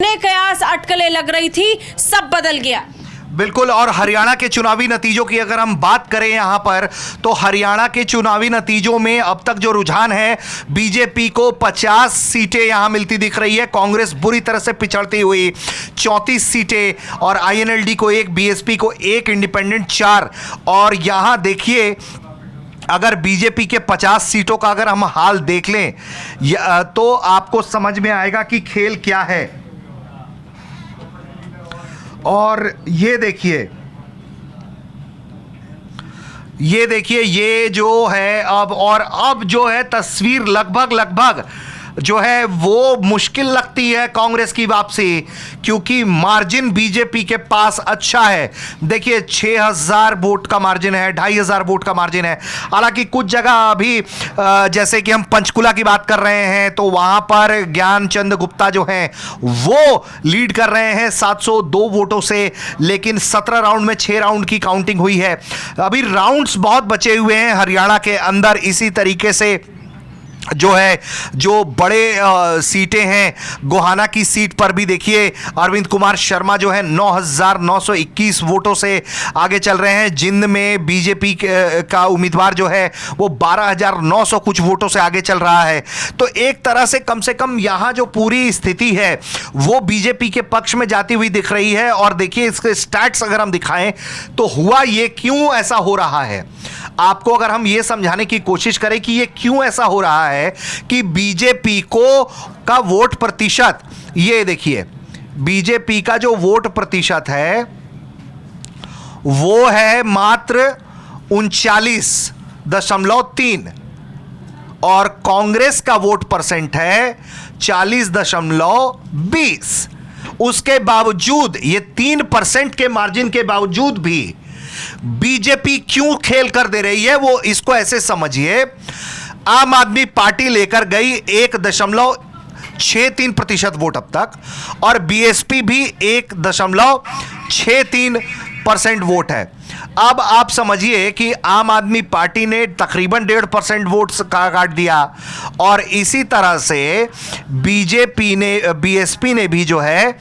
कयास अटकलें लग रही थी, सब बदल गया। बिल्कुल। और हरियाणा के चुनावी नतीजों की अगर हम बात करें यहां पर, तो हरियाणा के चुनावी नतीजों में अब तक जो रुझान है, बीजेपी को 50 सीटें यहां मिलती दिख रही है, कांग्रेस बुरी तरह से पिछड़ती हुई 34 सीटें, और आईएनएलडी को 1, बीएसपी को 1, इंडिपेंडेंट 4। और यहां देखिए, अगर बीजेपी के 50 सीटों का अगर हम हाल देख लें तो आपको समझ में आएगा कि खेल क्या है। और ये देखिए, ये जो है अब जो है तस्वीर लगभग जो है वो मुश्किल लगती है कांग्रेस की वापसी, क्योंकि मार्जिन बीजेपी के पास अच्छा है। देखिए 6000 वोट का मार्जिन है, 2500 वोट का मार्जिन है। हालांकि कुछ जगह अभी जैसे कि हम पंचकुला की बात कर रहे हैं, तो वहां पर ज्ञानचंद गुप्ता जो हैं वो लीड कर रहे हैं 702 वोटों से, लेकिन 17 राउंड में 6 राउंड की काउंटिंग हुई है। अभी राउंड्स बहुत बचे हुए हैं हरियाणा के अंदर। इसी तरीके से जो बड़े सीटें हैं, गोहाना की सीट पर भी देखिए अरविंद कुमार शर्मा जो है 9921 वोटों से आगे चल रहे हैं। जिंद में बीजेपी का उम्मीदवार जो है वो 12900 कुछ वोटों से आगे चल रहा है। तो एक तरह से कम यहां जो पूरी स्थिति है वो बीजेपी के पक्ष में जाती हुई दिख रही है। और देखिए इसके स्टैट्स अगर हम दिखाएं तो हुआ ये क्यों ऐसा हो रहा है, आपको अगर हम ये समझाने की कोशिश करें कि ये क्यों ऐसा हो रहा है कि बीजेपी का वोट प्रतिशत, ये देखिए बीजेपी का जो वोट प्रतिशत है वो है मात्र 39.3 और कांग्रेस का वोट परसेंट है 40.20। उसके बावजूद, ये 3% के मार्जिन के बावजूद भी बीजेपी क्यों खेल कर दे रही है, वो इसको ऐसे समझिए। आम आदमी पार्टी लेकर गई 1.63% वोट अब तक, और बीएसपी भी 1.63% वोट है। अब आप समझिए कि आम आदमी पार्टी ने तकरीबन 1.5% वोट्स काट दिया, और इसी तरह से बीएसपी ने भी जो है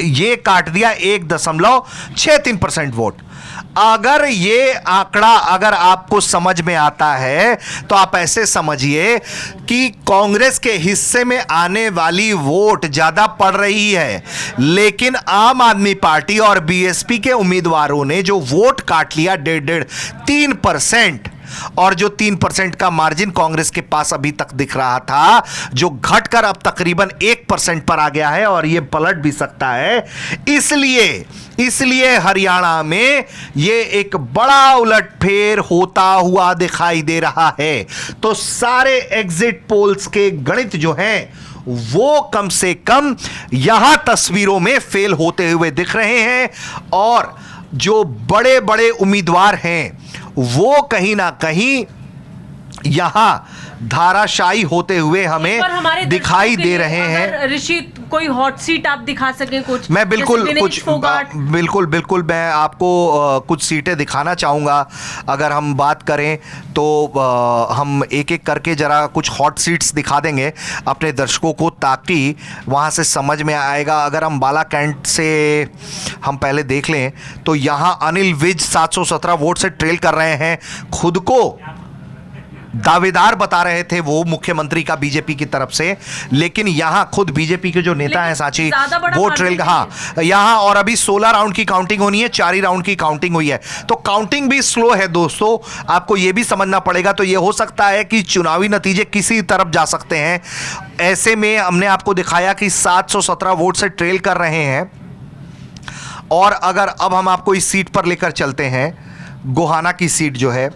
ये काट दिया 1.63% वोट। अगर ये आंकड़ा अगर आपको समझ में आता है तो आप ऐसे समझिए कि कांग्रेस के हिस्से में आने वाली वोट ज्यादा पड़ रही है, लेकिन आम आदमी पार्टी और बीएसपी के उम्मीदवारों ने जो वोट काट लिया 3%, और जो 3% का मार्जिन कांग्रेस के पास अभी तक दिख रहा था, जो घटकर अब तकरीबन 1% पर आ गया है, और यह पलट भी सकता है। इसलिए हरियाणा में यह एक बड़ा उलटफेर होता हुआ दिखाई दे रहा है। तो सारे एग्जिट पोल्स के गणित जो हैं वो कम से कम यहां तस्वीरों में फेल होते हुए दिख रहे हैं, और जो बड़े बड़े उम्मीदवार हैं वो कहीं ना कहीं यहां धाराशायी होते हुए हमें दिखाई दे रहे हैं। ऋषि, कोई हॉट सीट आप दिखा सकें कुछ? मैं बिल्कुल मैं आपको कुछ सीटें दिखाना चाहूंगा। अगर हम बात करें तो हम एक एक करके जरा कुछ हॉट सीट्स दिखा देंगे अपने दर्शकों को, ताकि वहां से समझ में आएगा। अगर हम बालाकैंट से हम पहले देख लें तो यहां अनिल विज 717 वोट से ट्रेल कर रहे हैं। खुद को दावेदार बता रहे थे वो मुख्यमंत्री का बीजेपी की तरफ से, लेकिन यहां खुद बीजेपी के जो नेता हैं सांची, वो ट्रेल, हाँ यहां, और अभी 16 राउंड की काउंटिंग होनी है, 4 ही राउंड की काउंटिंग हुई है। तो काउंटिंग भी स्लो है दोस्तों, आपको यह भी समझना पड़ेगा। तो यह हो सकता है कि चुनावी नतीजे किसी तरफ जा सकते हैं। ऐसे में हमने आपको दिखाया कि 717 वोट से ट्रेल कर रहे हैं। और अगर अब हम आपको इस सीट पर लेकर चलते हैं, गोहाना की सीट जो है,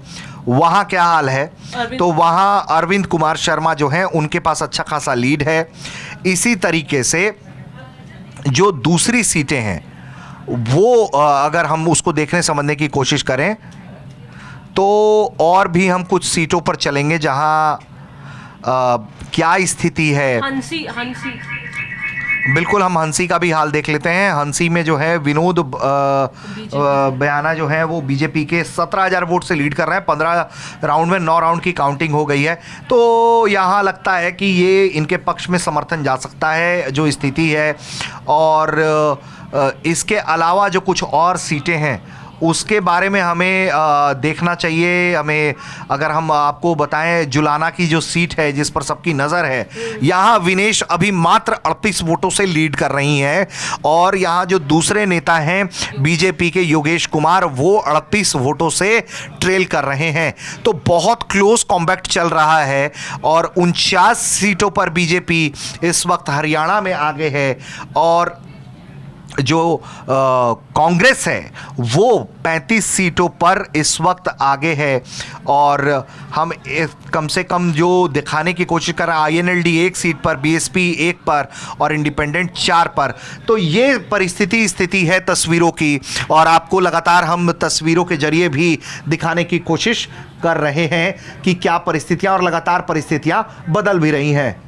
वहां क्या हाल है, तो वहां अरविंद कुमार शर्मा जो हैं उनके पास अच्छा खासा लीड है। इसी तरीके से जो दूसरी सीटें हैं वो अगर हम उसको देखने समझने की कोशिश करें तो और भी हम कुछ सीटों पर चलेंगे जहां क्या स्थिति है। बिल्कुल, हम हंसी का भी हाल देख लेते हैं। हंसी में जो है विनोद बयाना जो है वो बीजेपी के 17,000 वोट से लीड कर रहे हैं। 15 राउंड में 9 राउंड की काउंटिंग हो गई है, तो यहाँ लगता है कि ये इनके पक्ष में समर्थन जा सकता है जो स्थिति है। और इसके अलावा जो कुछ और सीटें हैं उसके बारे में हमें देखना चाहिए। हमें अगर हम आपको बताएं, जुलाना की जो सीट है जिस पर सबकी नज़र है, यहाँ विनेश अभी मात्र 38 वोटों से लीड कर रही हैं। और यहाँ जो दूसरे नेता हैं बीजेपी के योगेश कुमार, वो 38 वोटों से ट्रेल कर रहे हैं। तो बहुत क्लोज कॉम्बैट चल रहा है और 49 सीटों पर बीजेपी इस वक्त हरियाणा में आगे है। और जो कांग्रेस है वो 35 सीटों पर इस वक्त आगे है। और हम कम से कम जो दिखाने की कोशिश कर रहे हैं, INLD 1 सीट पर, BSP 1 पर और इंडिपेंडेंट 4 पर। तो ये स्थिति है तस्वीरों की, और आपको लगातार हम तस्वीरों के जरिए भी दिखाने की कोशिश कर रहे हैं कि क्या परिस्थितियां, और लगातार परिस्थितियां बदल भी रही हैं।